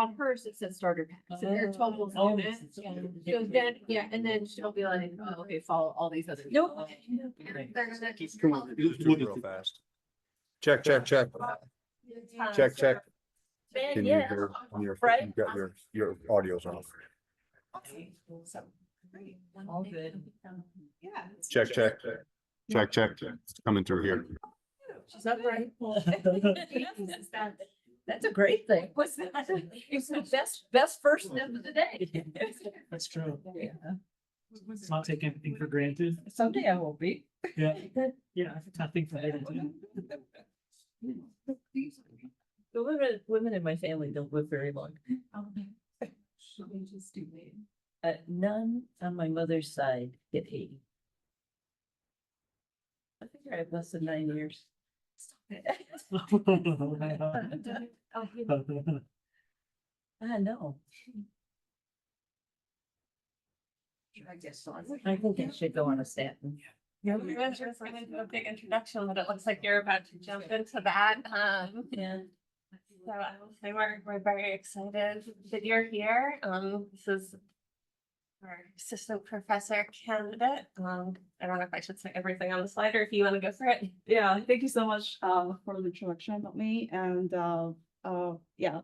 On hers, it says starter pack, so they're total units. So then, yeah, and then she'll be like, oh, okay, follow all these other. Nope. They're gonna keep. Come on, do it real fast. Check. Check. Can you hear your, Right. you got your audio's off. All good. Yeah. Check. It's coming through here. She's up right. That's a great thing. What's that? It's the best first step of the day. That's true. Let's not take anything for granted. Someday I will be. Yeah. Yeah, nothing for granted. The women in my family don't live very long. None on my mother's side hit 80. I think I have less than 9 years. I know. I think I should go on a statin. Yeah, we went through a big introduction, but it looks like you're about to jump into that. Yeah. So I will say we're very excited that you're here. This is our assistant professor candidate. I don't know if I should say everything on the slide or if you want to go for it. Yeah, thank you so much for the introduction about me. And yeah,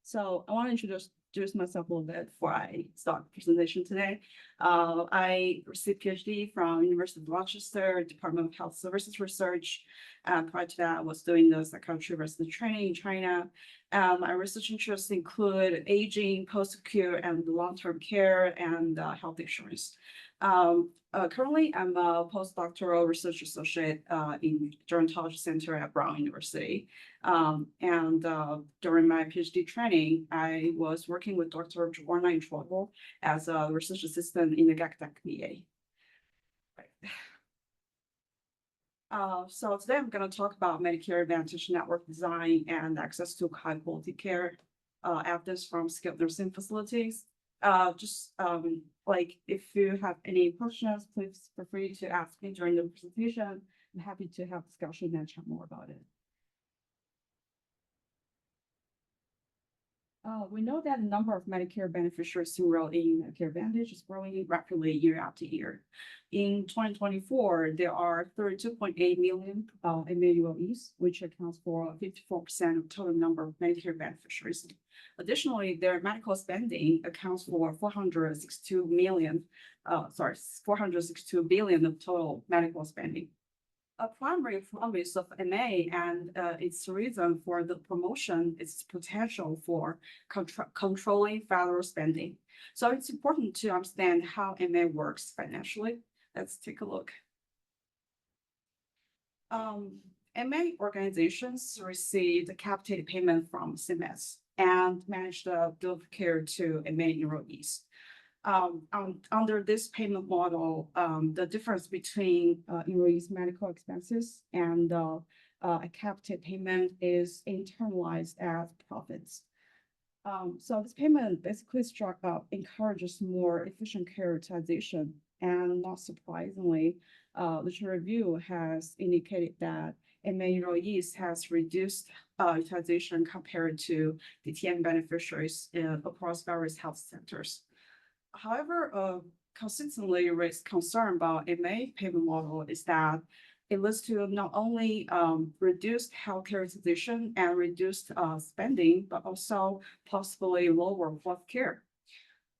so I want to introduce myself a little bit before I start the presentation today. I received PhD from University of Rochester, Department of Health Services Research. Prior to that, I was doing the psychiatry resident training in China. My research interests include aging, post-acute, and long-term care, and health insurance. Currently, I'm a postdoctoral research associate in Gerontology Center at Brown University. During my PhD training, I was working with Dr. Joanna in Trouble as a research assistant in the GACDAC VA. So today I'm going to talk about Medicare Advantage network design and access to high quality care, evidence from skilled nursing facilities. Like if you have any questions, please feel free to ask me during the presentation. I'm happy to have discussion and chat more about it. We know that the number of Medicare beneficiaries enrolled in Medicare Advantage is growing rapidly year after year. In 2024, there are 32.8 million MAUOEs, which accounts for 54% of total number of Medicare beneficiaries. Additionally, their medical spending accounts for 462 billion of total medical spending. A primary promise of MA and its reason for the promotion is potential for controlling federal spending. So it's important to understand how MA works financially. Let's take a look. MA organizations receive the capitated payment from CMS and manage the delivery care to MA enrollees. Under this payment model, the difference between enrollees' medical expenses and a capitated payment is internalized as profits. So this payment basically encourages more efficient care utilization, and not surprisingly, literature review has indicated that MA enrollees has reduced utilization compared to DTM beneficiaries across various health centers. However, consistently raised concern about MA payment model is that it leads to not only reduced healthcare utilization and reduced spending, but also possibly lower healthcare.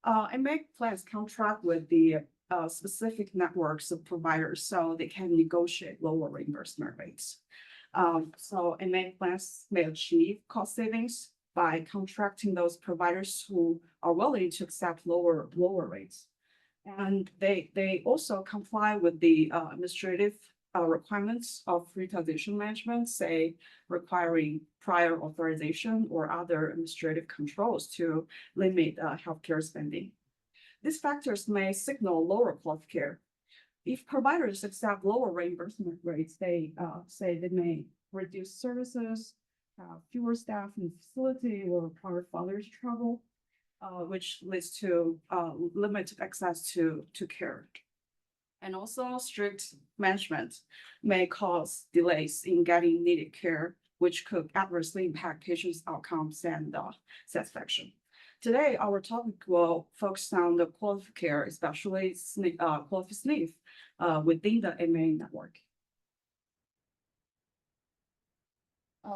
MA plans contract with the specific networks of providers so they can negotiate lower reimbursement rates. So MA plans may achieve cost savings by contracting those providers who are willing to accept lower rates. And they also comply with the administrative requirements of utilization management, say requiring prior authorization or other administrative controls to limit healthcare spending. These factors may signal lower quality care. If providers accept lower reimbursement rates, they say they may reduce services, fewer staff in the facility, or require fathers travel, which leads to limited access to care. And also strict management may cause delays in getting needed care, which could adversely impact patients' outcomes and satisfaction. Today, our topic will focus on the quality care, especially quality SNF within the MA network.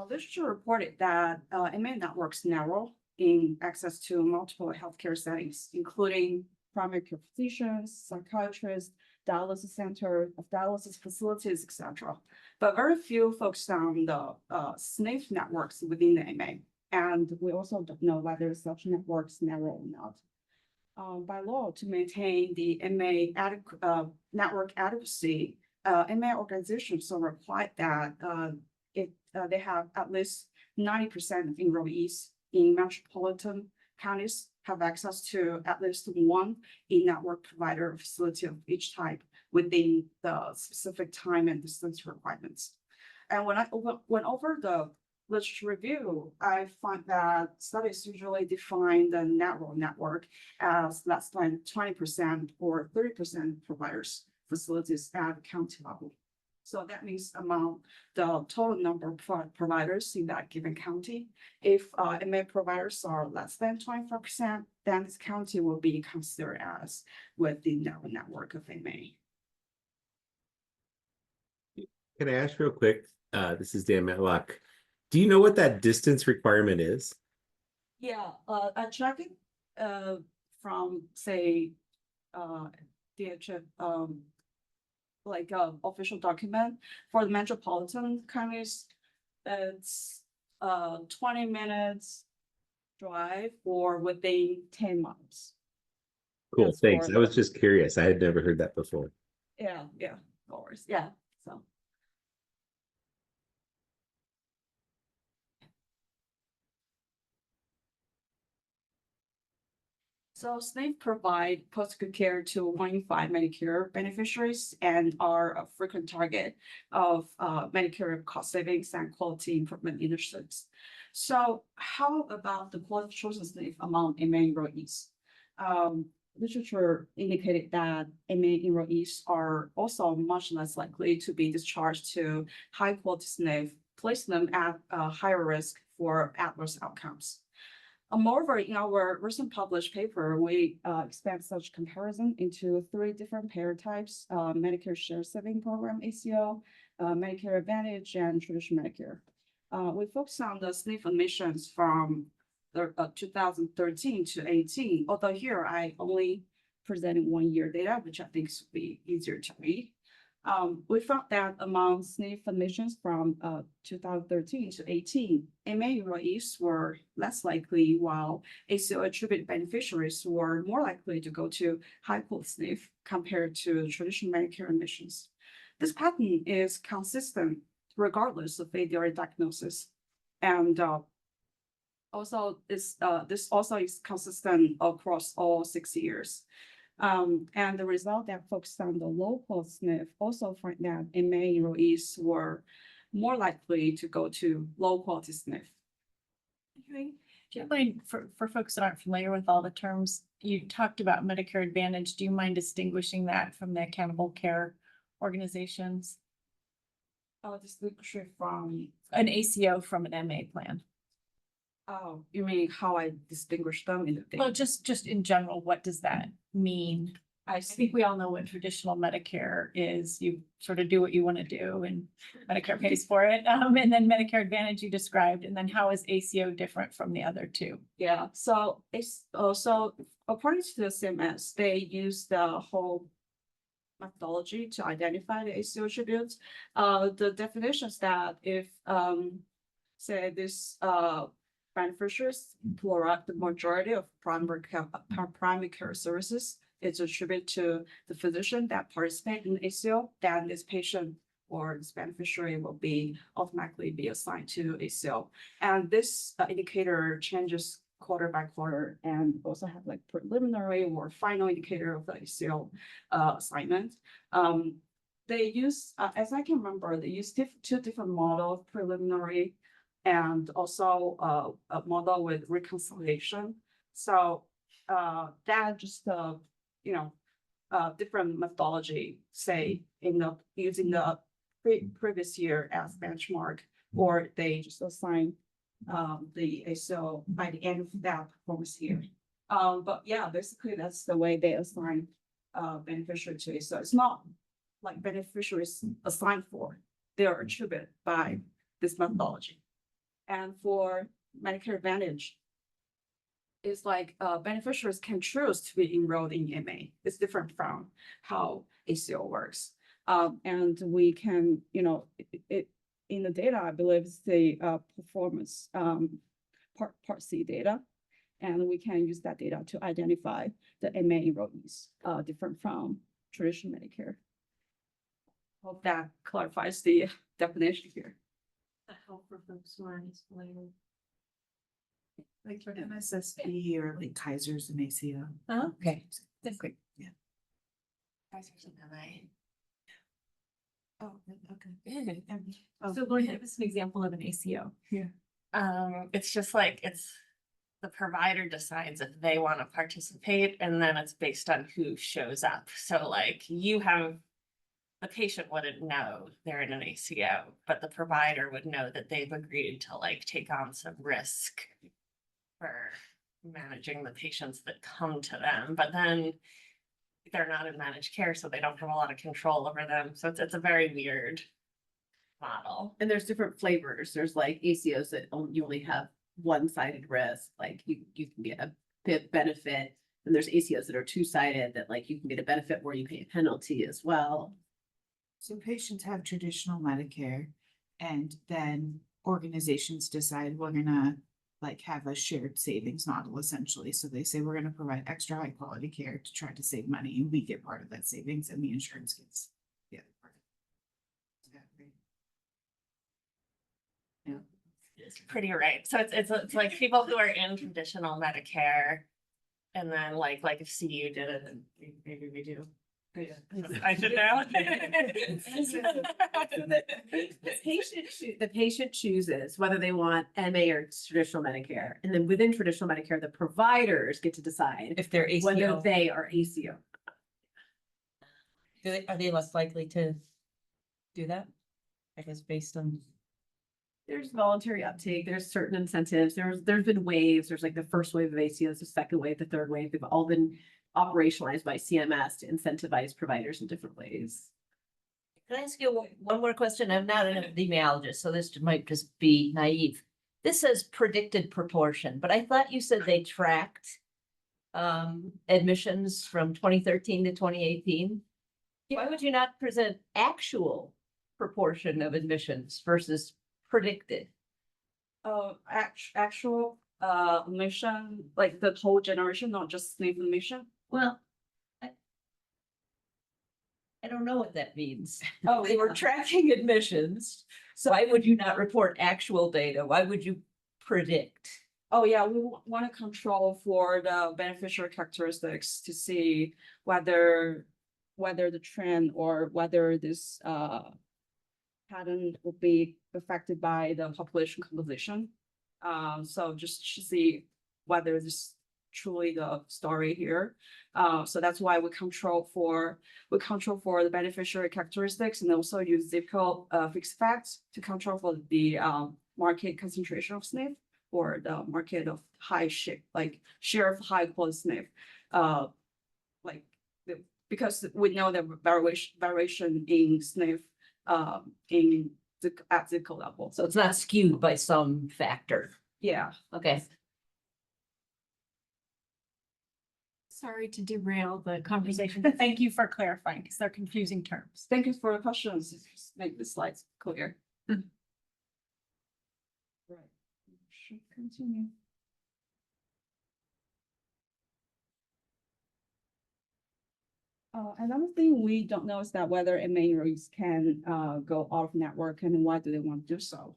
Literature reported that MA networks narrow in access to multiple healthcare settings, including primary care physicians, psychiatrists, dialysis center, dialysis facilities, etc. But very few focus on the SNF networks within the MA. And we also don't know whether such networks narrow or not. By law, to maintain the MA network adequacy, MA organizations are required that they have at least 90% of enrollees in metropolitan counties have access to at least one in-network provider or facility of each type within the specific time and distance requirements. And when I went over the literature review, I find that studies usually define the narrow network as less than 20% or 30% providers facilities at county level. So that means among the total number of providers in that given county, if MA providers are less than 25%, then this county will be considered as within the narrow network of MA. Can I ask real quick? This is Dan Matlock. Do you know what that distance requirement is? Yeah, I checked it from say DHF like official document for the metropolitan counties. It's 20 minutes drive or within 10 miles. Cool, That's thanks. for I was the- just curious. I had never heard that before. Yeah, of course, yeah, so. So SNF provide post-acute care to 1 in 5 Medicare beneficiaries and are a frequent target of Medicare cost savings and quality improvement initiatives. So how about the quality choice of SNF among MA enrollees? Literature indicated that MA enrollees are also much less likely to be discharged to high quality SNF, placing them at a higher risk for adverse outcomes. Moreover, in our recent published paper, we expand such comparison into 3 different payer types: Medicare Shared Saving Program (ACO), Medicare Advantage, and traditional Medicare. We focus on the SNF admissions from 2013 to 18. Although here I only presented 1 year data, which I think would be easier to read. We found that among SNF admissions from 2013 to 18, MA enrollees were less likely, while ACO attributed beneficiaries were more likely to go to high quality SNF compared to traditional Medicare admissions. This pattern is consistent regardless of ADR diagnosis, and also this also is consistent across all 6 years. And the result that focused on the local SNF also find that MA enrollees were more likely to go to low quality SNF. Do you mind, for folks that aren't familiar with all the terms, you talked about Medicare Advantage. Do you mind distinguishing that from the accountable care organizations? Distinguish from, An ACO from an MA plan? oh, you mean how I distinguish them in the thing? Well, just in general, what does that mean? I think we all know what traditional Medicare is. You sort of do what you want to do and Medicare pays for it. And then Medicare Advantage you described, and then how is ACO different from the other two? Yeah, so it's also according to the CMS, they use the whole methodology to identify the ACO attributes. The definitions that if say this beneficiaries provide the majority of primary care services, it's attributed to the physician that participate in ACO, then this patient or this beneficiary will be automatically be assigned to ACO. And this indicator changes quarter by quarter and also have like preliminary or final indicator of the ACO assignment. They use, as I can remember, they use 2 different models, preliminary and also a model with reconciliation. So that just different methodology, say in the using the previous year as benchmark, or they just assign the ACO by the end of that performance year. But yeah, basically that's the way they assign beneficiary to it. So it's not like beneficiaries assigned for, they are attributed by this methodology. And for Medicare Advantage, it's like beneficiaries can choose to be enrolled in MA. It's different from how ACO works. And we can, it in the data, I believe it's the performance part C data. And we can use that data to identify the MA enrollees, different from traditional Medicare. Hope that clarifies the definition here. That help for folks who aren't as familiar. Like for MSSP or like Kaiser's and ACO. Oh, Okay, that's great. Kaiser's an MA. Oh, okay. So Lauren, give us an example of an ACO. It's just like, the provider decides if they want to participate, and then it's based on who shows up. So like the patient wouldn't know they're in an ACO, but the provider would know that they've agreed to like take on some risk for managing the patients that come to them, but then they're not in managed care, so they don't have a lot of control over them. So it's a very weird model. And there's different flavors. There's like ACOs that you only have one-sided risk, like you can get a benefit. And there's ACOs that are two-sided that like you can get a benefit where you pay a penalty as well. So patients have traditional Medicare and then organizations decide we're gonna like have a shared savings model essentially. So they say we're gonna provide extra high quality care to try to save money and we get part of that savings and the insurance gets the other part. Is that right? It's pretty right. So it's like people who are in traditional Medicare, and then like if CU did it, then maybe we do. I should know. The patient chooses whether they want MA or traditional Medicare. And then within traditional Medicare, the providers get to decide If they're whether ACO, they are ACO. are they less likely to do that? I guess based on. There's voluntary uptake, there's certain incentives, there's been waves, there's like the first wave of ACOs, the second wave, the third wave, they've all been operationalized by CMS to incentivize providers in different ways. Can I ask you one more question? I'm not an epidemiologist, so this might just be naive. This says predicted proportion, but I thought you said they tracked admissions from 2013 to 2018. Why would you not present actual proportion of admissions versus predicted? Actual admission, like the whole generation, not just SNF admission. Well, I don't know what that means. Oh, They were yeah. tracking admissions. So why would you not report actual data? Why would you predict? Oh, yeah, we want to control for the beneficiary characteristics to see whether the trend or whether this pattern will be affected by the population composition. So just to see whether this is truly the story here. So that's why we control for the beneficiary characteristics and also use zip code fixed facts to control for the market concentration of SNF or the market of share of high quality SNF. Because we know the variation in SNF at zip code level. So it's not skewed by some factor. Yeah. Okay. Sorry to derail the conversation, but thank you for clarifying, because they're confusing terms. Thank you for the questions. Just make the slides clear. Right. Should continue. Another thing we don't know is that whether MA enrollees can go out of network and why do they want to do so?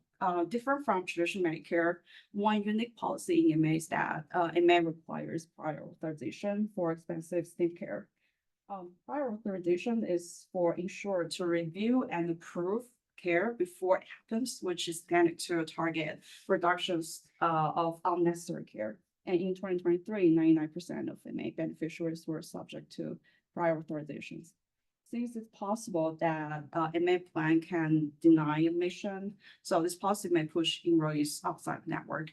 Different from traditional Medicare, one unique policy in MA is that MA requires prior authorization for expensive SNF care. Prior authorization is for insured to review and approve care before it happens, which is intended to target reductions of unnecessary care. And in 2023, 99% of MA beneficiaries were subject to prior authorizations. Since it's possible that MA plan can deny admission, so this policy may push enrollees outside the network.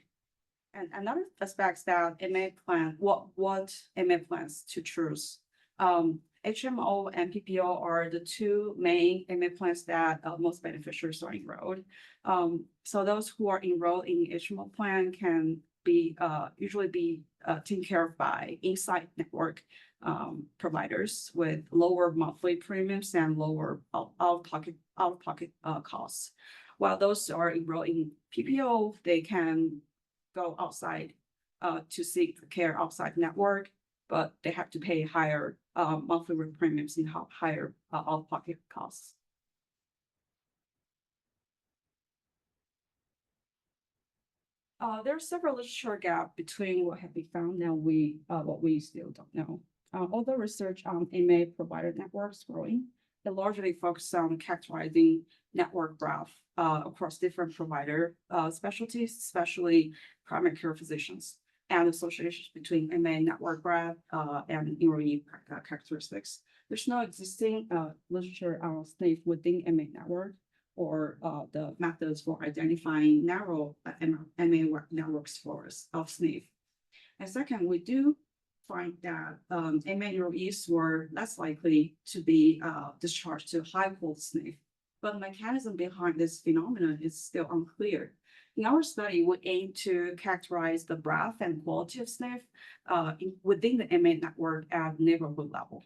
And another aspect that MA plan, what MA plans to choose. HMO and PPO are the two main MA plans that most beneficiaries are enrolled. So those who are enrolled in HMO plan can be usually be taken care of by inside network providers with lower monthly premiums and lower out-of-pocket costs. While those are enrolled in PPO, they can go outside to seek care outside network, but they have to pay higher monthly premiums and higher out-of-pocket costs. There are several literature gap between what have been found and what we still don't know. Although research on MA provider networks growing, it largely focuses on characterizing network graph across different provider specialties, especially primary care physicians, and associations between MA network graph and enrollee characteristics. There's no existing literature on SNF within MA network or the methods for identifying narrow MA networks for us of SNF. And second, we do find that MA enrollees were less likely to be discharged to high quality SNF, but the mechanism behind this phenomenon is still unclear. In our study, we aim to characterize the breadth and quality of SNF within the MA network at neighborhood level.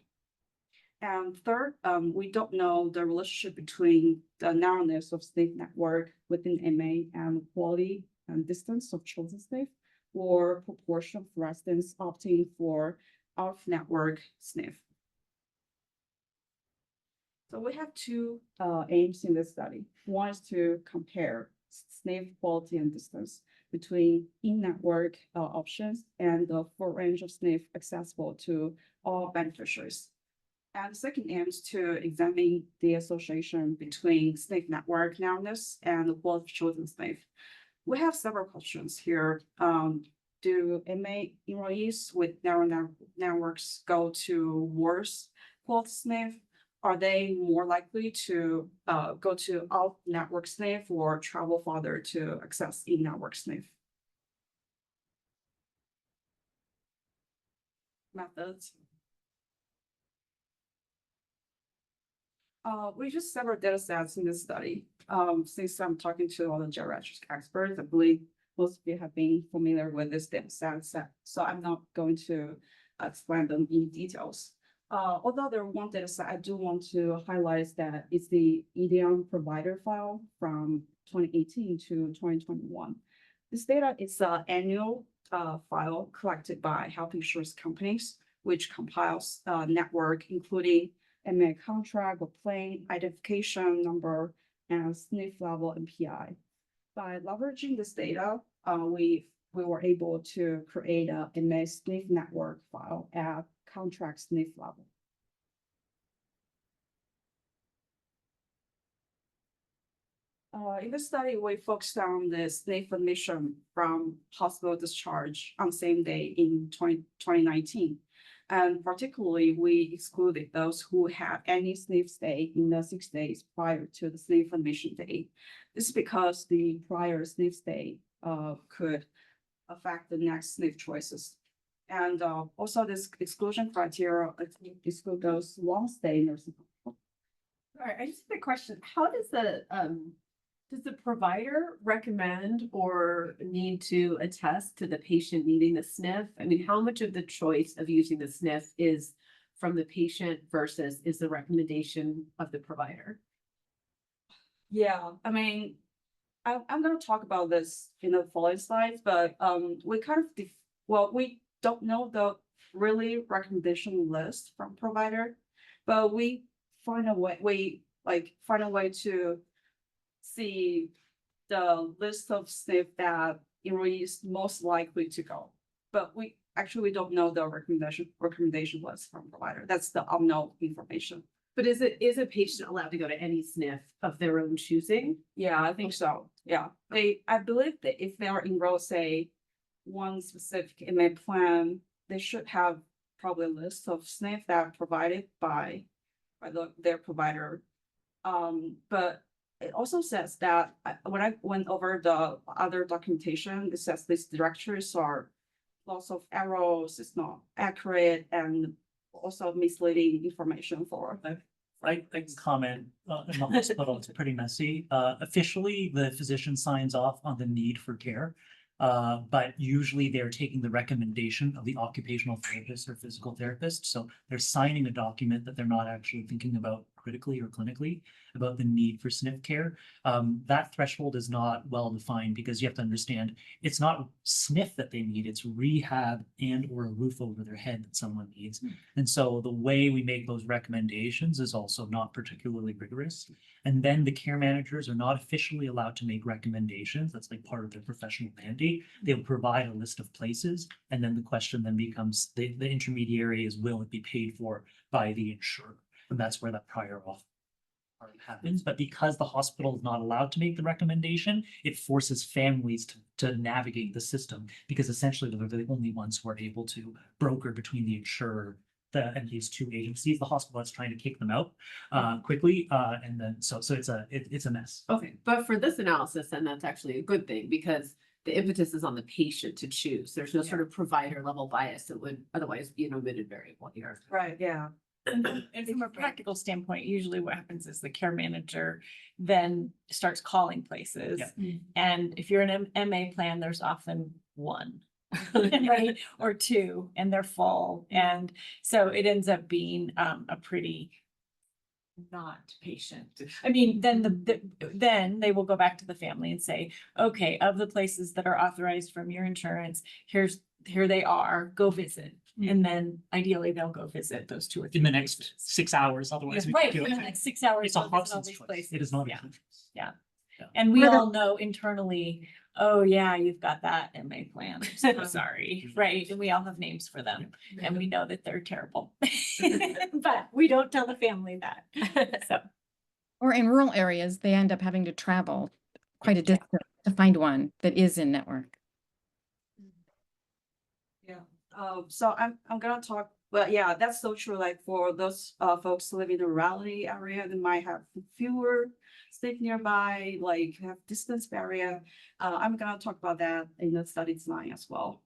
And third, we don't know the relationship between the narrowness of SNF network within MA and quality and distance of chosen SNF, or proportion of residents opting for off-network SNF. So we have two aims in this study. One is to compare SNF quality and distance between in-network options and the full range of SNF accessible to all beneficiaries. And the second aim is to examine the association between SNF network narrowness and the quality of chosen SNF. We have several questions here. Do MA enrollees with narrow networks go to worse quality SNF? Are they more likely to go to out-network SNF or travel farther to access in-network SNF? Methods. We used several data sets in this study. Since I'm talking to all the geriatric experts, I believe most of you have been familiar with this data set, so I'm not going to explain them in details. Although there one data set I do want to highlight is that it's the EDM provider file from 2018 to 2021. This data is an annual file collected by health insurance companies, which compiles network, including MA contract or plan, identification number, and SNF level MPI. By leveraging this data, we were able to create a MA SNF network file at contract SNF level. In this study, we focused on the SNF admission from hospital discharge on the same day in 2019. And particularly, we excluded those who had any SNF stay in the 6 days prior to the SNF admission date. This is because the prior SNF stay could affect the next SNF choices. And also this exclusion criteria exclude those long stay nursing home. All right, I just have a question. How does the provider recommend or need to attest to the patient needing the SNF? I mean, how much of the choice of using the SNF is from the patient versus is the recommendation of the provider? Yeah, I mean, I'm going to talk about this in the following slides, but we kind of, we don't know the really recommendation list from provider, but we find a way to see the list of SNF that enrollees most likely to go. But we don't know the recommendation list from provider. That's the unknown information. But is a patient allowed to go to any SNF of their own choosing? Yeah, I think so. Yeah, I believe that if they are enrolled, say, one specific MA plan, they should have probably a list of SNF that are provided by their provider. But it also says that when I went over the other documentation, it says these directories are lots of errors, it's not accurate, and also misleading information for. I can comment, in the hospital, it's pretty messy. Officially, the physician signs off on the need for care. But usually they're taking the recommendation of the occupational therapist or physical therapist. So they're signing a document that they're not actually thinking about critically or clinically about the need for SNF care. That threshold is not well defined because you have to understand it's not SNF that they need, it's rehab and or a roof over their head that someone needs. And so the way we make those recommendations is also not particularly rigorous. And then the care managers are not officially allowed to make recommendations. That's like part of their professional mandate. They'll provide a list of places. And then the question then becomes the intermediary is, will it be paid for by the insurer? And that's where that prior auth part happens. But because the hospital is not allowed to make the recommendation, it forces families to navigate the system because essentially they're the only ones who are able to broker between the insurer and these two agencies. The hospital is trying to kick them out quickly, and then so it's a mess. Okay, but for this analysis, then that's actually a good thing because the impetus is on the patient to choose. There's no sort of provider level bias that would otherwise be an omitted variable here. Right, yeah. And from a practical standpoint, usually what happens is the care manager then starts calling places. Yeah. And if you're an MA plan, there's often one, right? Or two, and they're full. And so it ends up being a pretty not patient. I mean, then they will go back to the family and say, okay, of the places that are authorized from your insurance, here they are, go visit. And then ideally they'll go visit those two or three. In the next places. 6 hours, otherwise we Right, can't in do the it. next 6 hours. It's a they'll visit all Hobson's these choice. places. It is not. Yeah. Yeah. And we Whether- all know internally, oh yeah, you've got that MA plan. I'm so sorry, right? And we all have names for them and we know that they're terrible. But we don't tell the family that. So, Or in rural areas, they end up having to travel quite a distance to find one that is in network. Yeah, so I'm gonna talk, but yeah, that's so true, like for those folks living in the rurality area, they might have fewer states nearby, like have distance barrier. I'm gonna talk about that in the study design as well.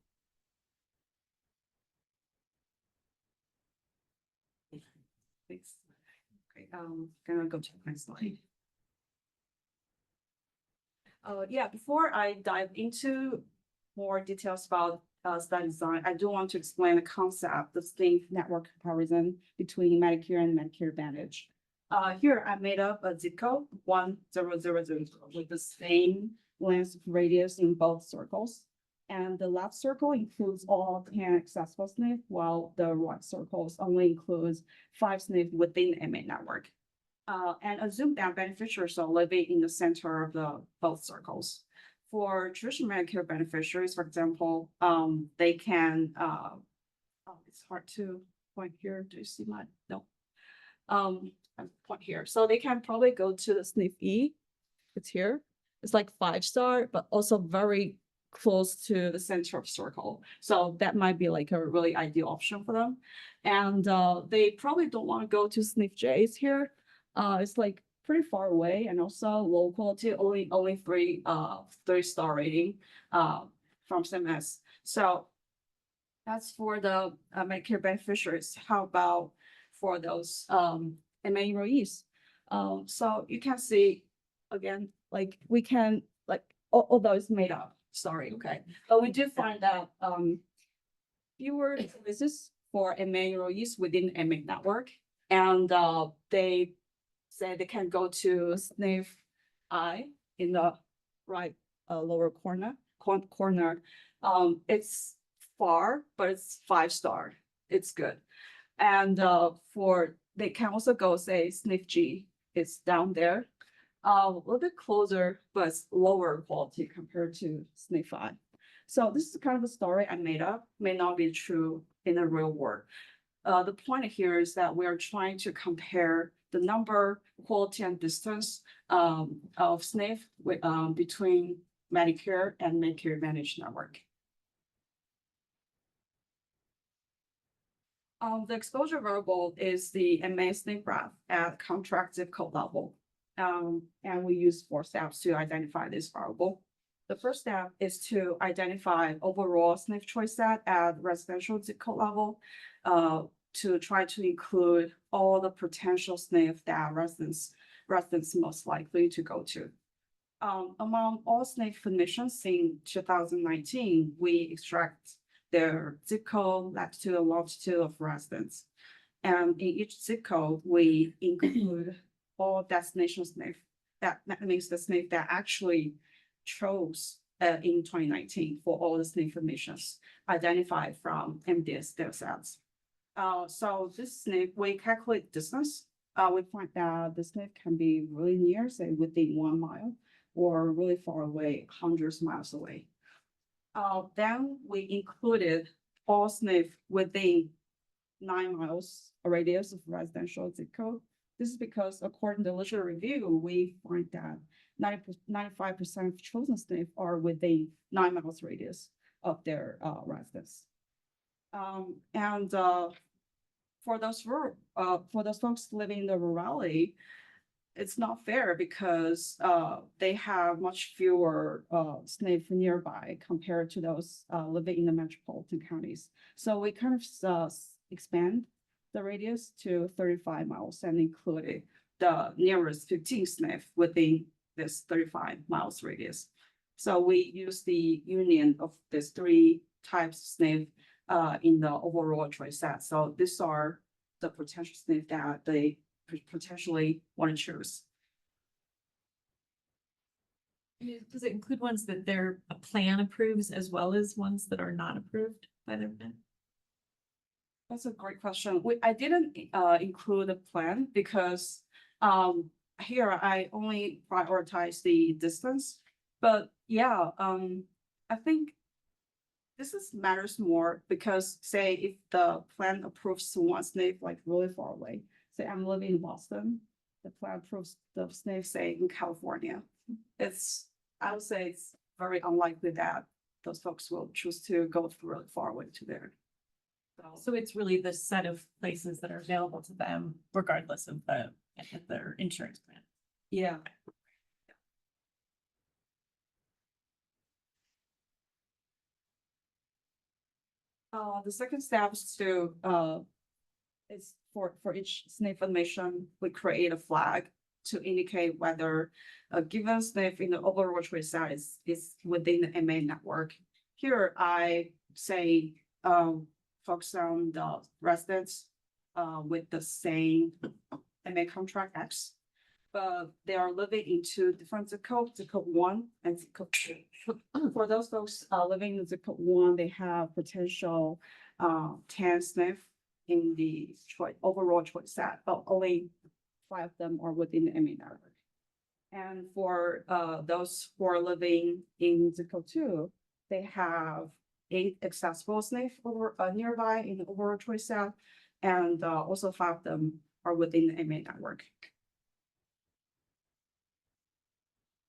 Thanks. Okay, gonna go to the next slide. Yeah, before I dive into more details about study design, I do want to explain the concept, the SNF network comparison between Medicare and Medicare Advantage. Here I made up a zip code 10000 with the same length radius in both circles. And the left circle includes all 10 accessible SNF, while the right circles only includes 5 SNF within the MA network. And assume that beneficiaries are living in the center of the both circles. For traditional Medicare beneficiaries, for example, they can, it's hard to point here. Do you see my, no. I point here. So they can probably go to the SNF E. It's here. It's like 5-star, but also very close to the center of circle. So that might be like a really ideal option for them. And they probably don't want to go to SNF J's here. It's like pretty far away and also low quality, only 3-star rating from CMS. So that's for the Medicare beneficiaries. How about for those MA enrollees? So you can see again, like we can like although it's made up. Sorry, okay, but we do find that fewer visits for MA enrollees within the MA network, and they say they can go to SNF I in the right lower corner. It's far, but it's 5-star. It's good. And they can also go say SNF G. It's down there. A little bit closer, but it's lower quality compared to SNF I. So this is kind of a story I made up, may not be true in the real world. The point here is that we are trying to compare the number, quality, and distance of SNF between Medicare and Medicare Advantage network. The exposure variable is the MA SNF graph at contract zip code level. And we use 4 steps to identify this variable. The first step is to identify overall SNF choice set at residential zip code level, to try to include all the potential SNF that residents most likely to go to. Among all SNF admissions in 2019, we extract their zip code, latitude, and longitude of residents. And in each zip code, we include all destination SNF. That means the SNF that actually chose in 2019 for all the SNF admissions identified from MDS data sets. So this SNF, we calculate distance. We find that the SNF can be really near, say within 1 mile, or really far away, hundreds of miles away. Then we included all SNF within 9 miles radius of residential zip code. This is because according to literature review, we find that 95% of chosen SNF are within 9 miles radius of their residence. For those folks living in the rurality, it's not fair because they have much fewer SNF nearby compared to those living in the metropolitan counties. So we kind of expand the radius to 35 miles and included the nearest 15 SNF within this 35 miles radius. So we use the union of these 3 types of SNF in the overall choice set. So these are the potential SNF that they potentially want to choose. Does it include ones that their plan approves as well as ones that are not approved by their plan? That's a great question. I didn't include a plan because here I only prioritize the distance. But yeah, I think this matters more because say if the plan approves one SNF like really far away, say I'm living in Boston, the plan approves the SNF say in California. I would say it's very unlikely that those folks will choose to go really far away to there. So it's really the set of places that are available to them regardless of their insurance plan. Yeah. The second step is to is for each SNF admission, we create a flag to indicate whether a given SNF in the overall choice set is within the MA network. Here I say focus on the residents with the same MA contract X, but they are living in 2 different zip codes, zip code 1 and zip code 2. For those folks living in zip code 1, they have potential 10 SNF in the overall choice set, but only 5 of them are within the MA network. And for those who are living in zip code 2, they have 8 accessible SNF nearby in the overall choice set, and also 5 of them are within the MA network.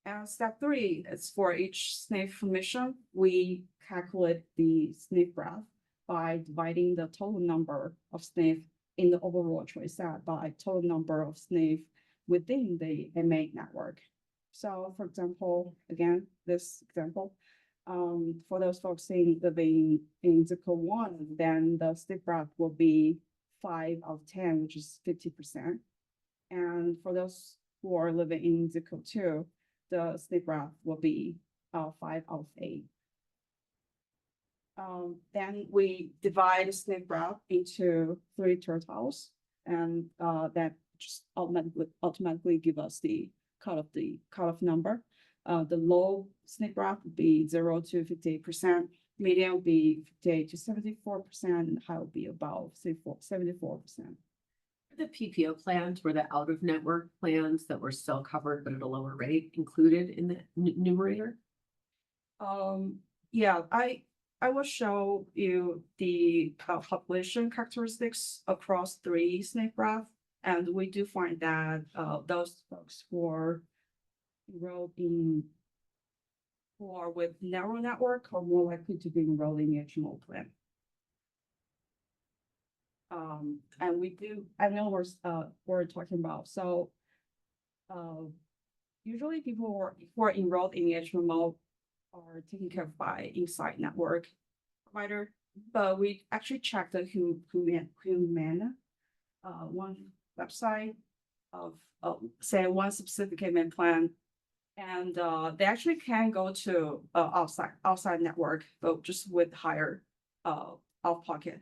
And step 3 is for each SNF admission, we calculate the SNF breadth by dividing the total number of SNF in the overall choice set by total number of SNF within the MA network. So for example, again, this example, for those folks living in zip code 1, then the SNF breadth will be 5 out of 10, which is 50%. And for those who are living in zip code 2, the SNF breadth will be 5 out of 8. Then we divide SNF breadth into 3 tertiles, and that just automatically give us the cutoff number. The low SNF breadth would be 0 to 58%, median would be 58 to 74%, and high would be about 74%. The PPO plans were the out of network plans that were still covered but at a lower rate included in the numerator? Yeah, I will show you the population characteristics across 3 SNF breadth, and we do find that those folks who are enrolled in who are with narrow network are more likely to be enrolled in HMO plan. And I know we're talking about, so Usually people who are enrolled in the HMO are taken care of by inside network provider, but we actually checked the Humana one website of say one specific payment plan. And they actually can go to outside network, but just with higher out of pocket.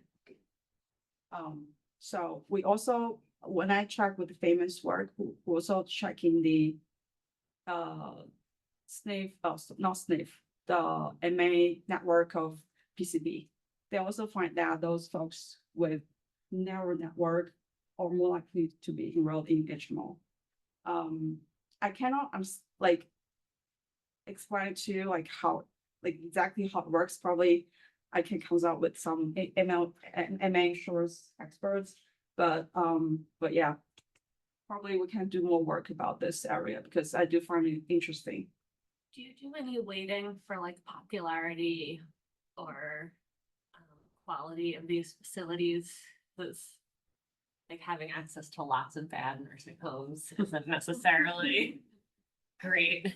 So we also, when I check with the famous work, we also checking the SNF, not SNF, the MA network of PCB. They also find that those folks with narrow network are more likely to be enrolled in HMO. I cannot, like explain to you like how, like exactly how it works. Probably I can come out with some MA insurance experts, but yeah, probably we can do more work about this area because I do find it interesting. Do you do any weighting for like popularity or quality of these facilities? Because like having access to lots of bad nursing homes isn't necessarily great.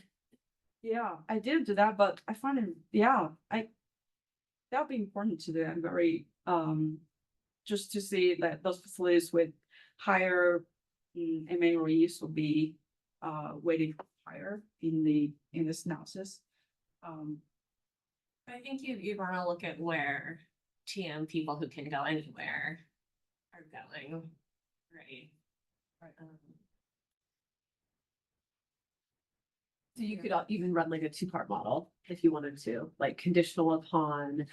Yeah, I did do that, but I find it, yeah, that'll be important to do. I'm very, just to see that those facilities with higher MAOEs will be, weighted higher in this analysis. I think you want to look at where TM people who can go anywhere are going, right? So you could even run like a two-part model if you wanted to, like conditional upon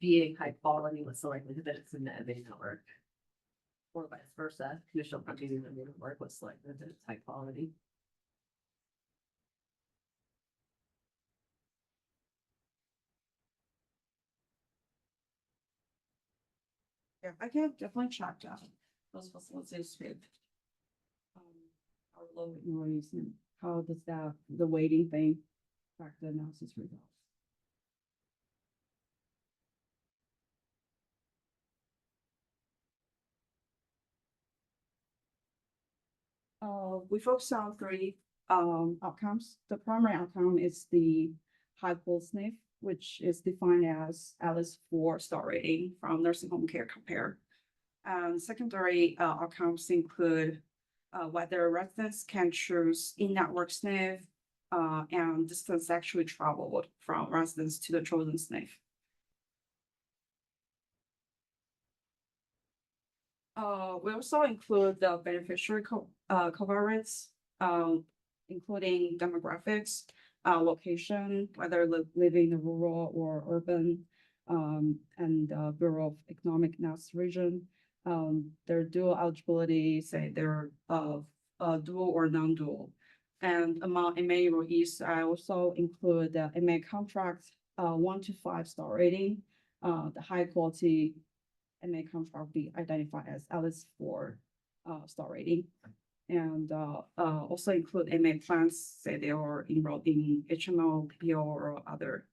being high quality, what's the likelihood that it's in the MA network? Or vice versa, conditional upon being in the MA network, what's the likelihood that it's high quality? Yeah, I can definitely check out those facilities with our low noise and how does that, the weighting thing affect the analysis results. We focus on three outcomes. The primary outcome is the high quality SNF, which is defined as at least 4-star rating from nursing home care compare. Secondary outcomes include whether residents can choose in-network SNF and distance actually traveled from residents to the chosen SNF. We also include the beneficiary covariates, including demographics, location, whether living in a rural or urban, and Bureau of Economic Analysis region, their dual eligibility, say they're dual or non-dual. And among MA enrollees, I also include the MA contract 1 to 5-star rating, the high quality MA contract be identified as at least 4-star rating. And also include MA plans, say they are enrolled in HMO, PPO, or other.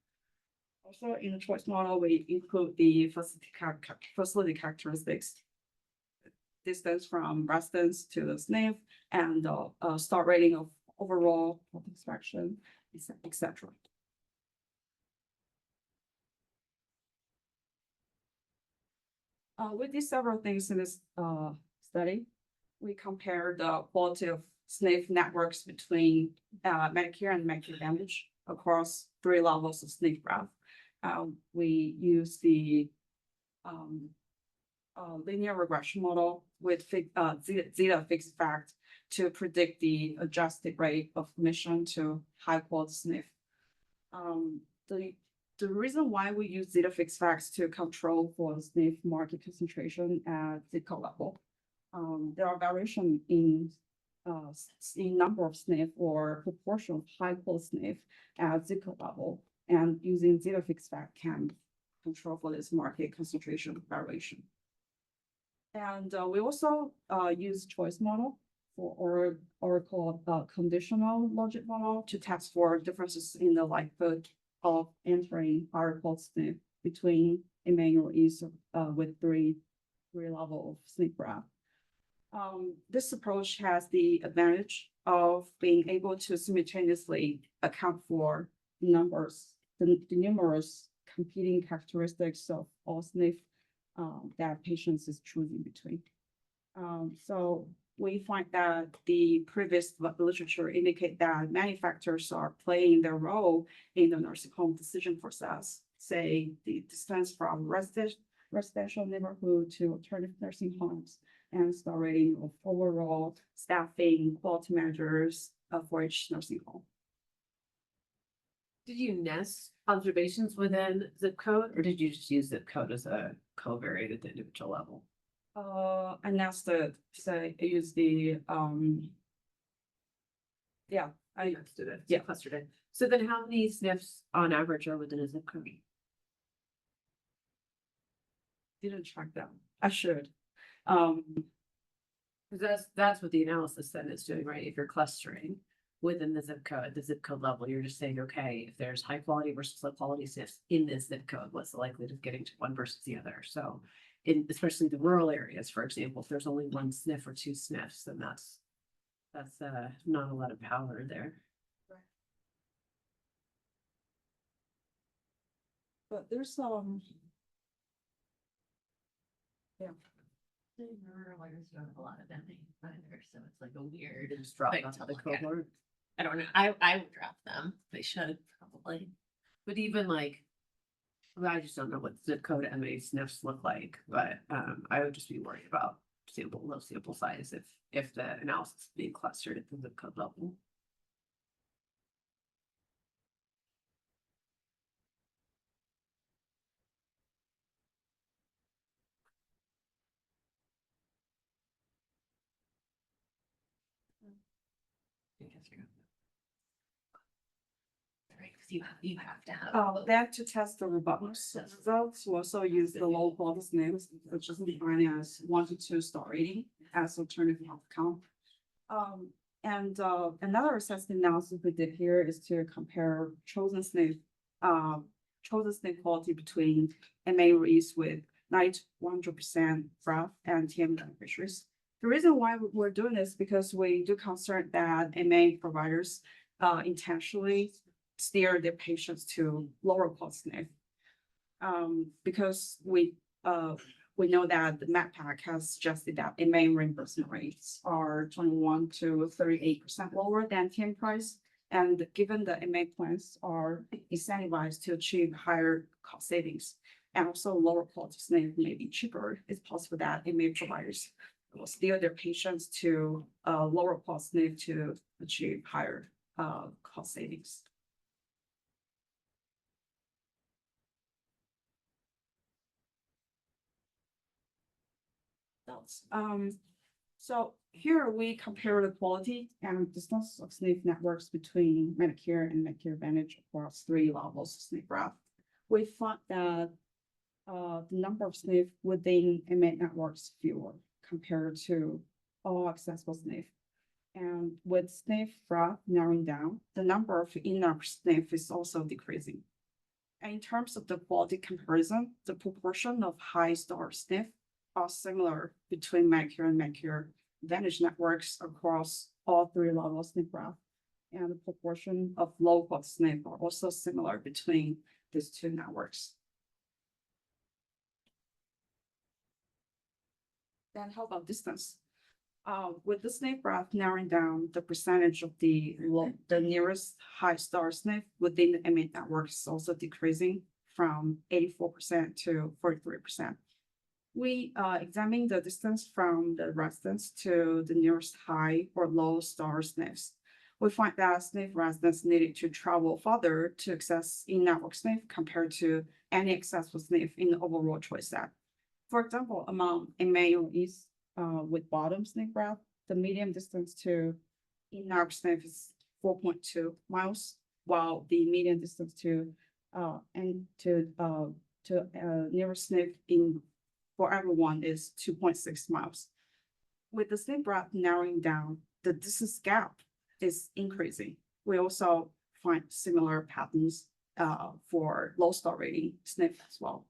Also in the choice model, we include the facility characteristics, distance from residence to the SNF, and star rating of overall health inspection, etc. We did several things in this study. We compared the quality of SNF networks between Medicare and Medicare Advantage across 3 levels of SNF graph. We use the linear regression model with zeta fixed fact to predict the adjusted rate of admission to high quality SNF. The reason why we use zeta fixed facts to control for SNF market concentration at zip code level, there are variation in number of SNF or proportion of high quality SNF at zip code level, and using zeta fixed fact can control for this market concentration variation. And we also use choice model or called conditional logic model to test for differences in the likelihood of entering higher quality SNF between enrollees with three level of SNF graph. This approach has the advantage of being able to simultaneously account for the numerous competing characteristics of all SNF that patients is choosing between. So we find that the previous literature indicate that many factors are playing their role in the nursing home decision process. Say the distance from residential neighborhood to alternative nursing homes and star rating of overall staffing, quality measures for each nursing home. Did you nest observations within zip code, or did you just use zip code as a covariate at the individual level? And that's I use the, yeah, I nested it, yeah. clustered it. So then how many SNFs on average are within a zip code? Didn't track that. I should. Because that's what the analysis then is doing, right? If you're clustering within the zip code level, you're just saying, okay, if there's high quality versus low quality SNFs in this zip code, what's the likelihood of getting to one versus the other? So in especially the rural areas, for example, if there's only one SNF or two SNFs, then that's not a lot of power there. But there's yeah. Rural areas don't have a lot of them either, so it's like a weird. They just drop thing off to the look at. cohort. I don't know, I would drop them, they should probably. But even like, well, I just don't know what zip code MA SNFs look like, but I would just be worried about low sample size if the analysis is being clustered at the zip code level. Right, because you have to have. Then to test the robustness results, we also use the low quality SNFs, which is defined as 1 to 2 star rating as alternative outcome. And another assessment analysis we did here is to compare chosen SNF quality between MA REIS with 100% FRAF and TM beneficiaries. The reason why we're doing this because we do concern that MA providers intentionally steer their patients to lower cost SNF. Because we know that the MedPAC has suggested that MA reimbursement rates are 21 to 38% lower than TM price. And given the MA plans are incentivized to achieve higher cost savings and also lower quality SNF may be cheaper, it's possible that MA providers will steer their patients to lower cost SNF to achieve higher cost savings. So here we compare the quality and distance of SNF networks between Medicare and Medicare Advantage across 3 levels of SNF graph. We found that the number of SNF within MA networks fewer compared to all accessible SNF. And with SNF graph narrowing down, the number of in-network SNF is also decreasing. And in terms of the quality comparison, the proportion of high-star SNF are similar between Medicare and Medicare Advantage networks across all 3 levels SNF graph. And the proportion of low-cost SNF are also similar between these 2 networks. Then how about distance? With the SNF graph narrowing down, the percentage of the nearest high-star SNF within the MA network is also decreasing from 84% to 43%. We examined the distance from the residence to the nearest high or low star SNFs. We find that SNF residents needed to travel further to access in-network SNF compared to any accessible SNF in the overall choice set. For example, among MA REIS with bottom SNF graph, the median distance to in-network SNF is 4.2 miles, while the median distance to nearest SNF for everyone is 2.6 miles. With the SNF graph narrowing down, the distance gap is increasing. We also find similar patterns for low star rating SNF as well.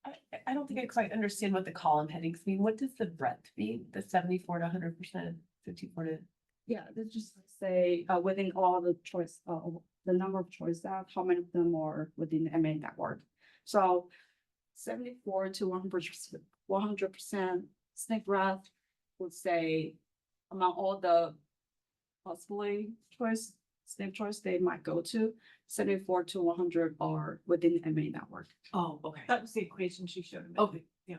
I don't think I quite understand what the column headings mean. What does the breadth mean? The 74 to 100%, 54 to? Yeah, they just say, within all the choice, the number of choice that, how many of them are within the MA network. So 74 to 100% snake breath would say among all the possibly choice, snake choice they might go to, 74 to 100 are within the MA network. Oh, okay. That was the equation she showed me. Okay. Yeah.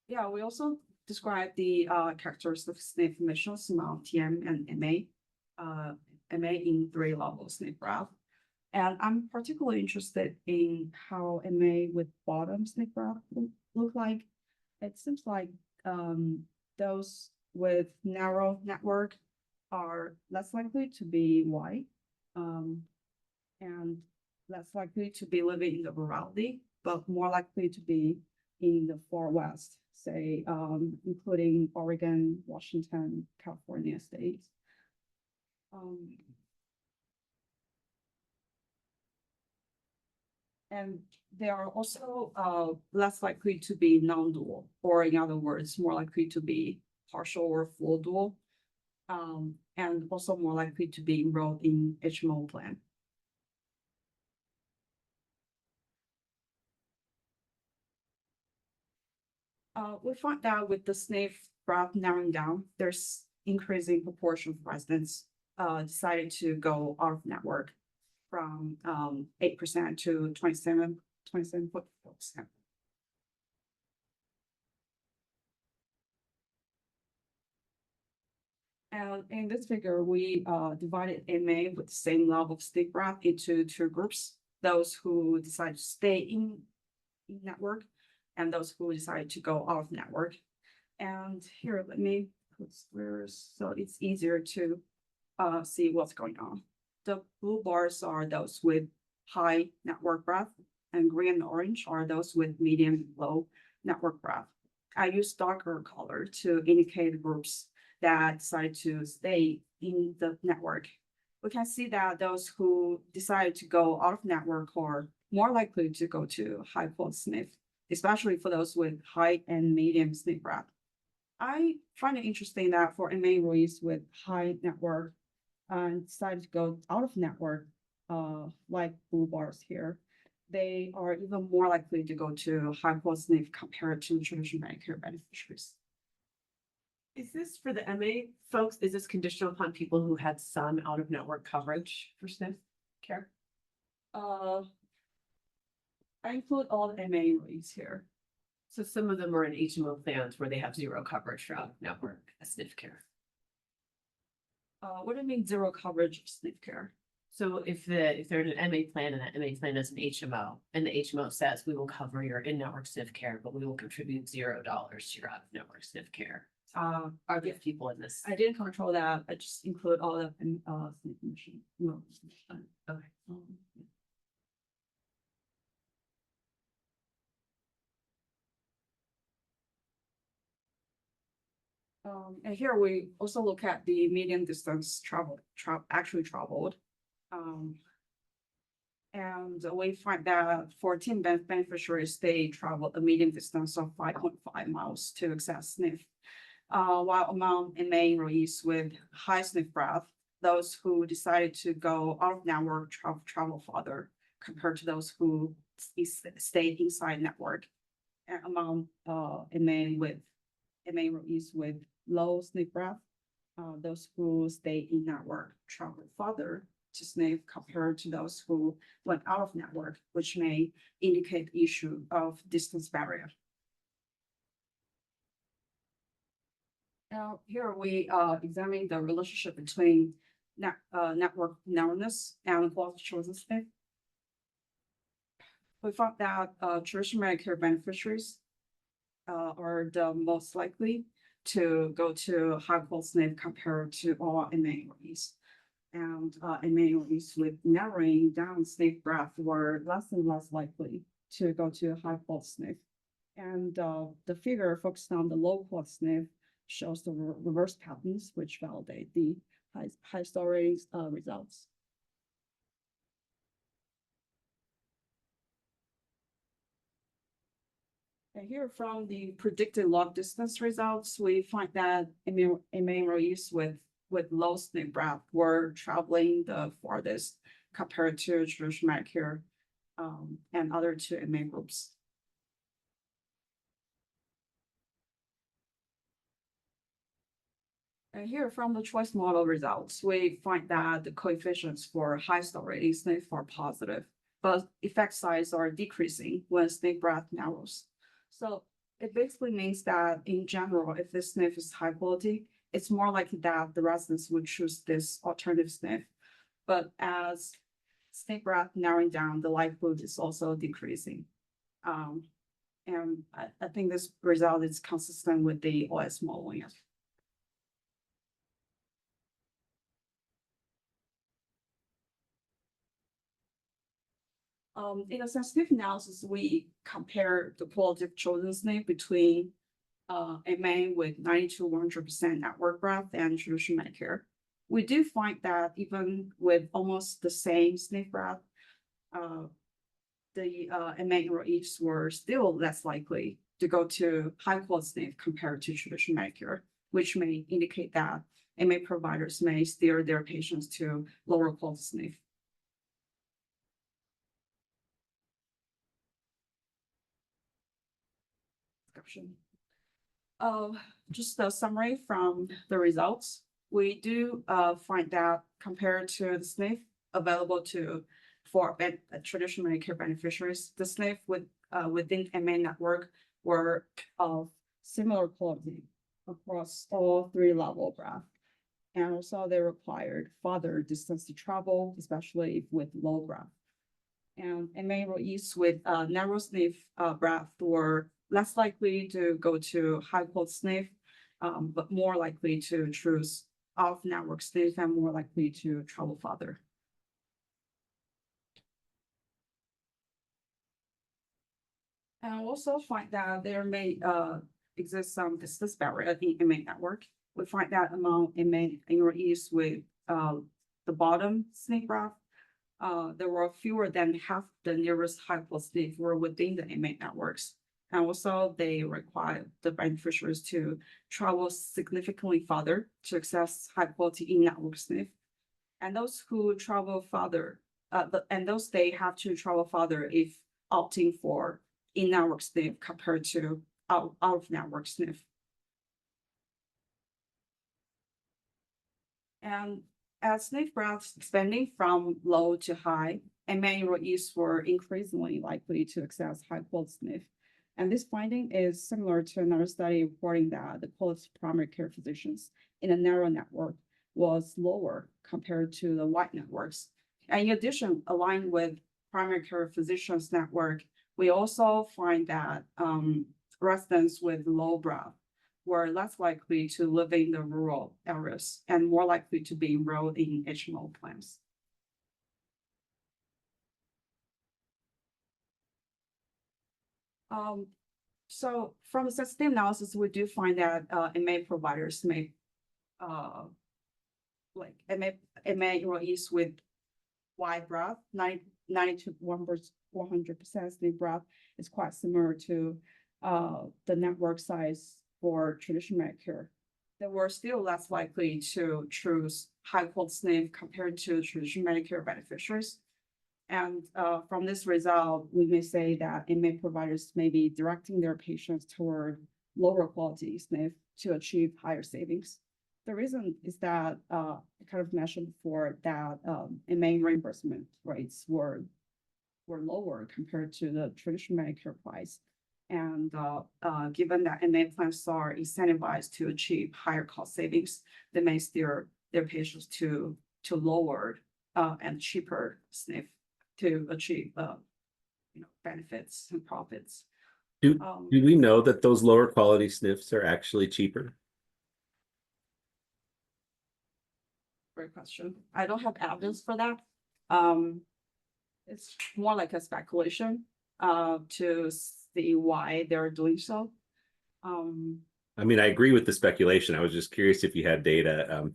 Yeah, we also describe the characteristics of snake emissions among TM and MA. MA in 3 levels snake breath. And I'm particularly interested in how MA with bottom snake breath look like. It seems like those with narrow network are less likely to be white, and less likely to be living in the rurality, but more likely to be in the far west, say, including Oregon, Washington, California states. And they are also less likely to be non-dual, or in other words, more likely to be partial or full dual, and also more likely to be enrolled in HMO plan. We find that with the SNF graph narrowing down, there's increasing proportion of residents decided to go out of network from 8% to 27.4%. And in this figure, we divided MA with the same level of SNF graph into 2 groups: those who decide to stay in network and those who decide to go off network. And here, let me put squares so it's easier to see what's going on. The blue bars are those with high network breadth, and green and orange are those with medium low network breadth. I use darker color to indicate groups that decide to stay in the network. We can see that those who decide to go out of network are more likely to go to high quality SNF, especially for those with high and medium SNF breadth. I find it interesting that for MA enrollees with high network and decided to go out of network, like blue bars here, they are even more likely to go to high quality SNF compared to traditional Medicare beneficiaries. Is this for the MA folks? Is this conditional upon people who had some out of network coverage for SNF care? I include all the MA enrollees here. So some of them are in HMO plans where they have 0 coverage for out of network SNF care. What do you mean 0 coverage of SNF care? So if they're in an MA plan and that MA plan is an HMO and the HMO says we will cover your in-network SNF care, but we will contribute $0 to your out-of-network SNF care. Are there people in this? I didn't control that. I just include all the SNF machine. No. Okay. And here we also look at the median distance actually traveled. And we find that for team beneficiaries, they travel a median distance of 5.5 miles to access SNF. While among MA enrollees with high SNF breadth, those who decided to go out of network travel farther compared to those who stayed inside network. And among MA enrollees with low SNF breadth, those who stay in network travel farther to SNF compared to those who went out of network, which may indicate the issue of distance barrier. Now, here we examine the relationship between network narrowness and quality choice of SNF. We found that traditional Medicare beneficiaries are the most likely to go to high quality SNF compared to all MA enrollees. And MA enrollees with narrowing down SNF breadth were less and less likely to go to high quality SNF. And the figure focused on the low quality SNF shows the reverse patterns, which validate the high star ratings results. And here from the predicted log distance results, we find that MA enrollees with low SNP breadth were traveling the farthest compared to traditional Medicare and other two MA groups. And here from the choice model results, we find that the coefficients for high star rating SNP are positive, but effect size are decreasing when SNP breadth narrows. So it basically means that in general, if the SNP is high quality, it's more likely that the residents would choose this alternative SNP. But as SNP breadth narrowing down, the likelihood is also decreasing. And I think this result is consistent with the OS modeling. In a sensitive analysis, we compare the quality of chosen SNP between MA with 90 to 100% network breadth and traditional Medicare. We do find that even with almost the same SNP breadth, the MA enrollees were still less likely to go to high quality SNP compared to traditional Medicare, which may indicate that MA providers may steer their patients to lower quality SNP. Just a summary from the results. We do find that compared to the SNP available for traditional Medicare beneficiaries, the SNP within MA network were of similar quality across all three level breadth. And also they required farther distance to travel, especially with low breadth. And MA enrollees with narrow SNP breadth were less likely to go to high quality SNP, but more likely to choose off-network SNP and more likely to travel farther. And I also find that there may exist some distance barrier in MA network. We find that among MA enrollees with the bottom SNP breadth, there were fewer than half the nearest high quality SNP were within the MA networks. And also they require the beneficiaries to travel significantly farther to access high quality in-network SNP. And those who travel farther, they have to travel farther if opting for in-network SNP compared to out-of-network SNP. And as SNP breadth expanding from low to high, MA enrollees were increasingly likely to access high quality SNP. And this finding is similar to another study reporting that the quality of primary care physicians in a narrow network was lower compared to the wide networks. And in addition, aligned with primary care physicians network, we also find that residents with low breadth were less likely to live in the rural areas and more likely to be enrolled in HMO plans. So from the sensitivity analysis, we do find that MA providers may like MA enrollees with wide breadth, 90 to 100% SNP breadth is quite similar to the network size for traditional Medicare. They were still less likely to choose high quality SNP compared to traditional Medicare beneficiaries. And from this result, we may say that MA providers may be directing their patients toward lower quality SNP to achieve higher savings. The reason is that I kind of mentioned before that MA reimbursement rates were lower compared to the traditional Medicare price. And given that MA plans are incentivized to achieve higher cost savings, they may steer their patients to lower and cheaper SNP to achieve benefits and profits. Do we know that those lower quality SNPs are actually cheaper? Great question. I don't have evidence for that. It's more like a speculation to see why they're doing so. I mean, I agree with the speculation. I was just curious if you had data.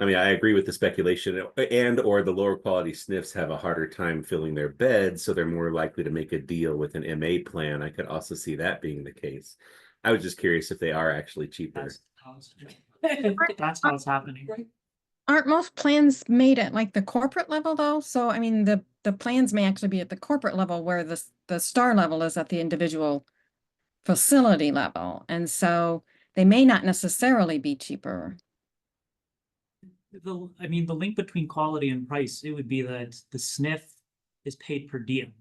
I mean, I agree with the speculation and or the lower quality SNFs have a harder time filling their beds, so they're more likely to make a deal with an MA plan. I could also see that being the case. I was just curious if they are actually cheaper. That's how it's happening. Aren't most plans made at like the corporate level though? So I mean, the plans may actually be at the corporate level where the star level is at the individual facility level. And so they may not necessarily be cheaper. I mean, the link between quality and price, it would be that the SNF is paid per diem.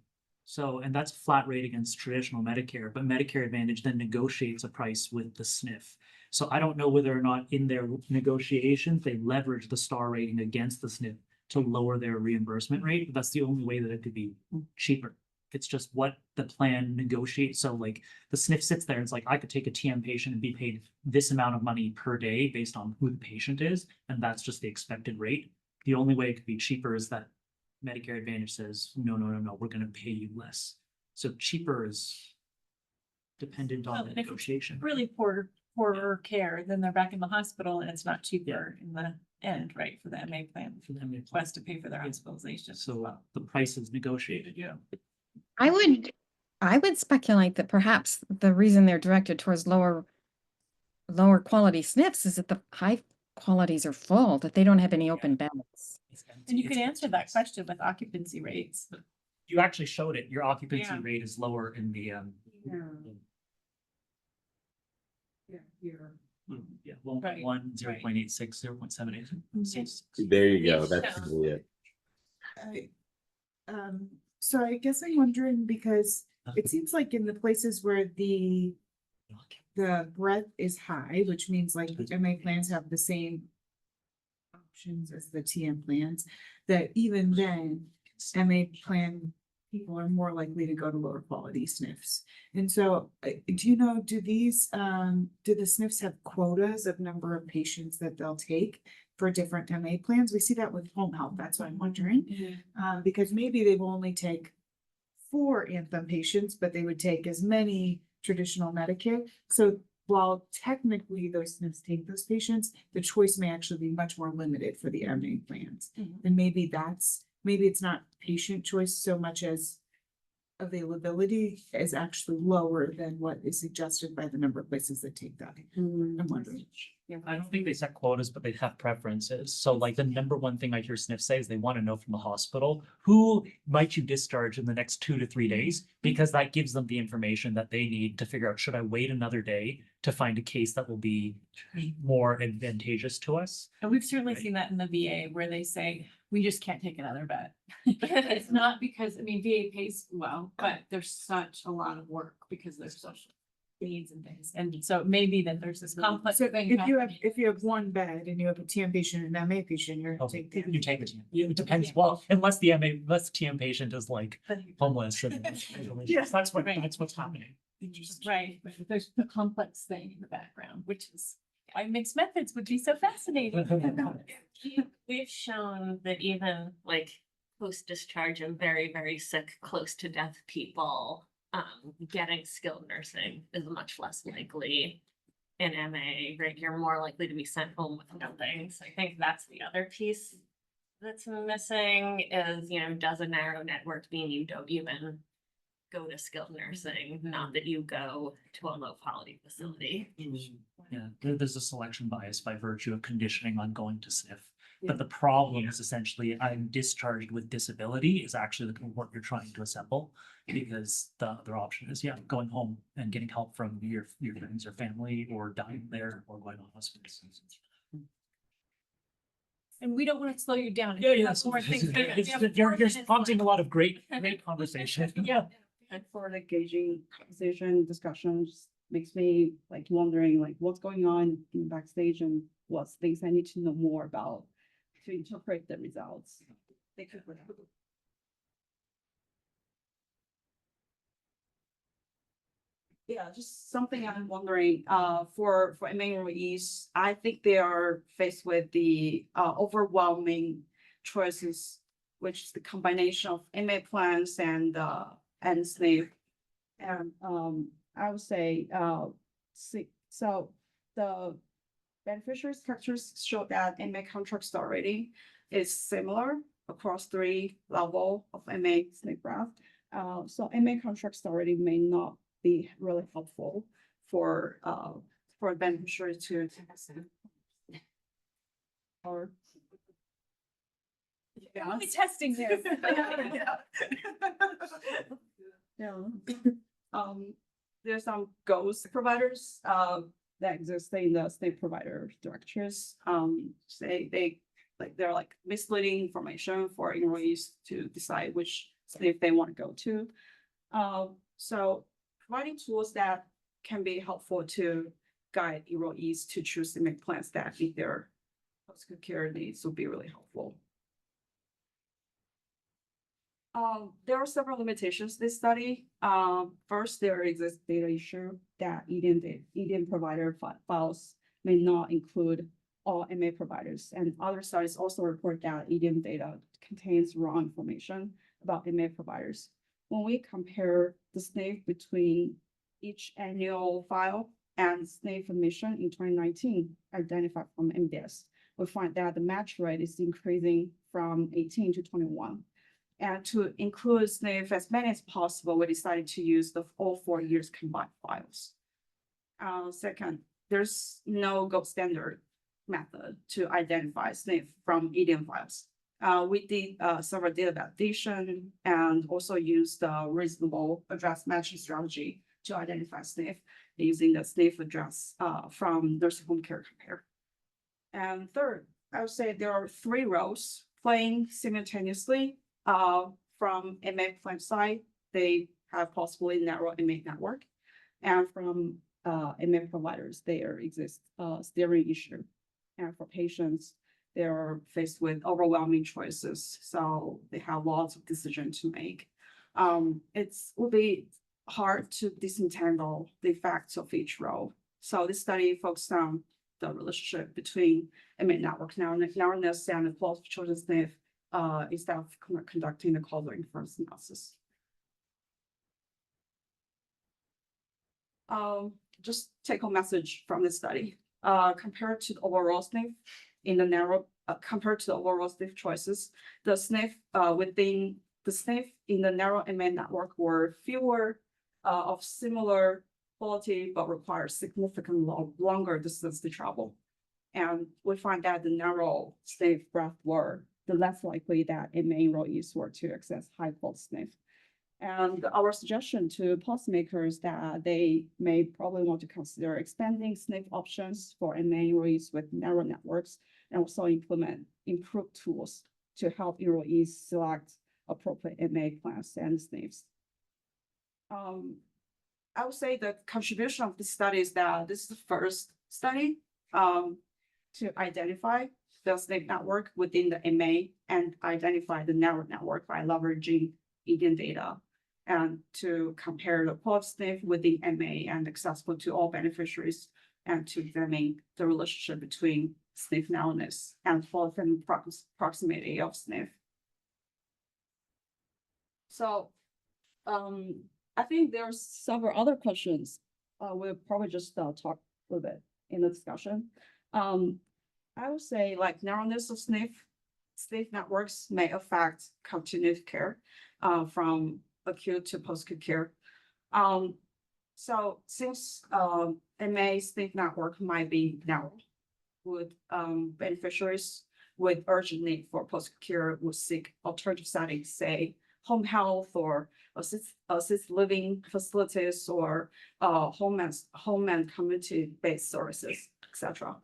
So, and that's a flat rate against traditional Medicare, but Medicare Advantage then negotiates a price with the SNF. So I don't know whether or not in their negotiations, they leverage the star rating against the SNF to lower their reimbursement rate. But that's the only way that it could be cheaper. It's just what the plan negotiates. So like the SNF sits there and it's like, I could take a TM patient and be paid this amount of money per day based on who the patient is. And that's just the expected rate. The only way it could be cheaper is that Medicare Advantage says, no, we're going to pay you less. So cheaper is dependent on the And if it's negotiation. really poorer care, then they're back in the hospital and it's not cheaper in the end, right, for the MA plan. For them, it's Who has to pay for their hospitalization. so the price is negotiated, yeah. I would speculate that perhaps the reason they're directed towards lower quality SNFs is that the high qualities are full, that they don't have any open beds. And you could answer that question with occupancy rates. You actually showed it. Your occupancy Yeah. rate is lower in the yeah, 1.1, 0.86, 0.78. There you go. We've That's shown- probably it. So I guess I'm wondering because it seems like in the places where the breadth is high, which means like the MA plans have the same options as the TM plans, that even then, MA plan people are more likely to go to lower quality SNFs. And so, do you know, do the SNFs have quotas of number of patients that they'll take for different MA plans? We see that with home health. That's what I'm wondering. Because maybe they will only take 4 Anthem patients, but they would take as many traditional Medicare. So while technically those SNFs take those patients, the choice may actually be much more limited for the MA plans. And maybe it's not patient choice so much as availability is actually lower than what is suggested by the number of places that take that. I'm wondering. I don't think they set quotas, but they have preferences. So like the number one thing I hear SNF say is they want to know from the hospital, who might you discharge in the next 2 to 3 days? Because that gives them the information that they need to figure out, should I wait another day to find a case that will be more advantageous to us? And we've certainly seen that in the VA where they say, we just can't take another bed. It's not because, I mean, VA pays well, but there's such a lot of work because there's social needs and things. And so maybe that there's this complex So thing. if you have 1 bed and you have a TM patient and an MA patient, you're Oh, taking. you take the TM. It depends. Well, unless the TM patient is like homeless. And Yes. that's what's happening. Right, but there's a complex thing in the background, which is why mixed methods would be so fascinating. We've shown that even like post-discharge and very, very sick, close to death people, getting skilled nursing is much less likely in MA, right? You're more likely to be sent home with nothing. So I think that's the other piece that's missing is, does a narrow network mean you don't even go to skilled nursing, not that you go to a low quality facility. Yeah, there's a selection bias by virtue of conditioning on going to SNF. But the problem is essentially I'm discharged with disability is actually the what you're trying to assemble, because the other option is, going home and getting help from your friends or family, or dying there, or going to hospice. And we don't want to slow you down. More things. You're prompting a lot of great conversation. Yeah. And for the gauging decision discussions makes me like wondering like what's going on in the backstage and what's things I need to know more about to interpret the results. Thank you for that. Yeah, just something I'm wondering, for employees, I think they are faced with the overwhelming choices, which is the combination of MA plans and SNF. And I would say, So the beneficiary structures show that MA contract star rating is similar across 3 level of MA SNP graph. So MA contract star rating may not be really helpful for beneficiaries to test. Or. Yeah. Only testing this. Yeah. There's some ghost providers, that exist in the state provider directories. They're like misleading information for enrollees to decide which state they want to go to. So providing tools that can be helpful to guide enrollees to choose the plans that meet their post-acute care needs would be really helpful. There are several limitations to this study. First, there exists data issue that EDN provider files may not include all MA providers, and other studies also report that EDN data contains wrong information about MA providers. When we compare the SNP between each annual file and SNP admission in 2019 identified from MDS, we find that the match rate is increasing from 18 to 21. And to include SNP as many as possible, we decided to use all 4 years combined files. Second, there's no gold standard method to identify SNP from EDN files. We did several data validation and also used the reasonable address matching strategy to identify SNP using the SNP address from nursing home care compare. And third, I would say there are 3 roles playing simultaneously. From MA plan side, they have possibly narrow MA network, and from MA providers, there exists steering issue. And for patients, they are faced with overwhelming choices, so they have lots of decisions to make. It will be hard to disentangle the effects of each role. So this study focused on the relationship between MA network narrowness and the quality of choices SNP. Instead of conducting the causal inference analysis. Just take home message from this study. Compared to the overall SNP in the narrow, compared to the overall SNP choices, the SNP within the SNP in the narrow MA network were fewer of similar quality, but require significant longer distance to travel. And we find that the narrow SNP graph were the less likely that MA enrollees were to access high quality SNP. And our suggestion to policymakers that they may probably want to consider expanding SNP options for MA enrollees with narrow networks and also implement improved tools to help enrollees select appropriate MA plans and SNPs. I would say the contribution of this study is that this is the first study to identify the SNP network within the MA and identify the narrow network by leveraging EDN data and to compare the quality SNP within MA and accessible to all beneficiaries and to examine the relationship between SNP narrowness and quality and proximity of SNP. So I think there's several other questions. We'll probably just talk a little bit in the discussion. I would say like narrowness of SNP networks may affect continuity care from acute to post-acute care. So since MA SNP network might be narrow, would beneficiaries with urgent need for post-acute care would seek alternative settings, say home health or assisted living facilities or home and community-based services, etc.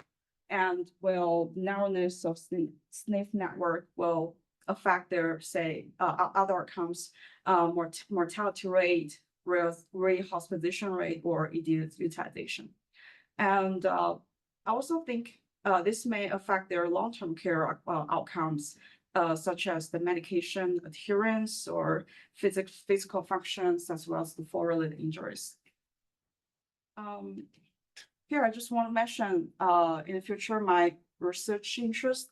And will narrowness of SNP network will affect their, say, other outcomes, mortality rate, rehospitalization rate, or ED utilization. And I also think this may affect their long-term care outcomes, such as the medication adherence or physical functions, as well as the fall-related injuries. Here, I just want to mention, in the future, my research interest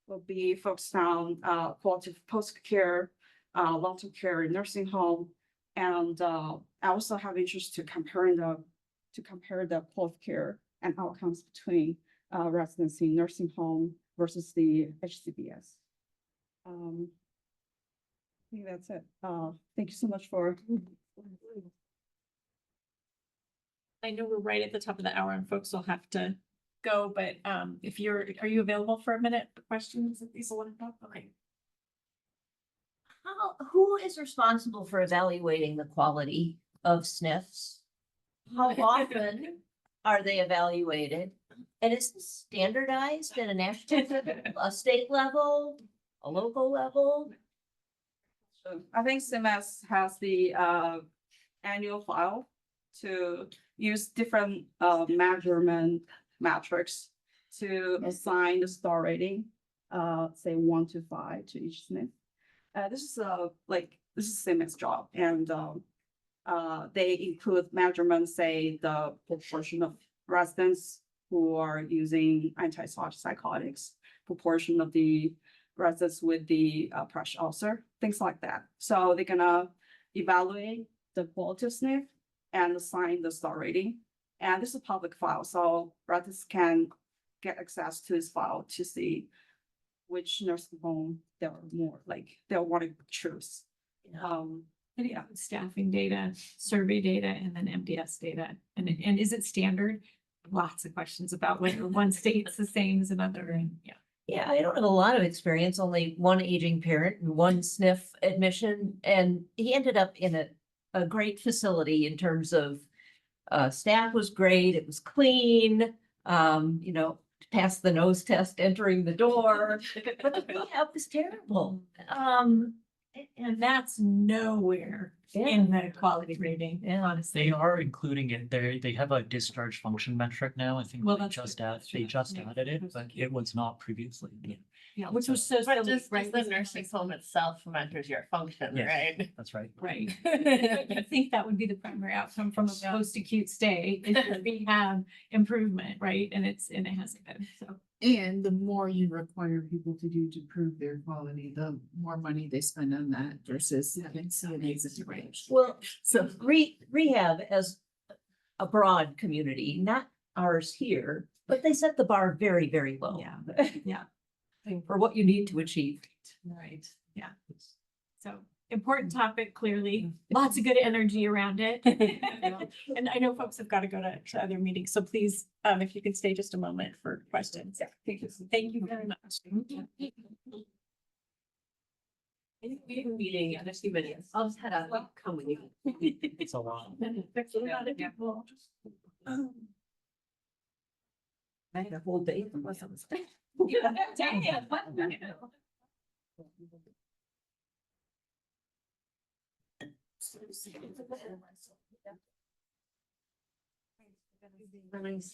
will be focused on quality of post-care, long-term care in nursing home, and I also have interest to comparing the to compare the quality of care and outcomes between residency nursing home versus the HCBS. I think that's it. Thank you so much for. I know we're right at the top of the hour and folks will have to go, but are you available for a minute for questions if these will want to talk? Okay. Who is responsible for evaluating the quality of SNFs? How often are they evaluated? And is this standardized at a national, a state level, a local level? I think CMS has the annual file to use different measurement metrics to assign the star rating, say 1 to 5 to each SNF. This is CMS job, and they include measurements, say the proportion of residents who are using antipsychotics, proportion of the residents with the pressure ulcer, things like that. So they're gonna evaluate the quality of SNF and assign the star rating. And this is a public file, so residents can get access to this file to see which nursing home they're more like they'll want to choose. Yeah, staffing data, survey data, and then MDS data. And is it standard? Lots of questions about whether one state's the same as another, and yeah. Yeah, I don't have a lot of experience, only one aging parent and one SNF admission, and he ended up in a great facility in terms of staff was great, it was clean, passed the nose test entering the door, but the rehab was terrible. And that's nowhere in the quality rating, honestly. They are including it there. They have a discharge function metric now. I think Well, they that's just good. added, That's they true. just Yeah. added it, but it was not previously. Yeah, which was so But silly, just right? the nursing home itself measures your function, Yes. right? That's right. Right. I think that would be the primary outcome from a post-acute stay, is your rehab improvement, right? And it hasn't been, so. And the more you require people to do to prove their quality, the more money they spend on that versus having CNAs and range. Well, So rehab as a broad community, not ours here, but they set the bar very, very low. Yeah. For what you need to achieve. Right, yeah. So important topic, clearly, lots of good energy around it. And I know folks have got to go to other meetings, so please, if you could stay just a moment for questions. Yeah, thank you very much. Meeting, and there's too many. I'll just head out, come with you. It's a lot. There's a lot of people. I had a whole day. Damn. Nice.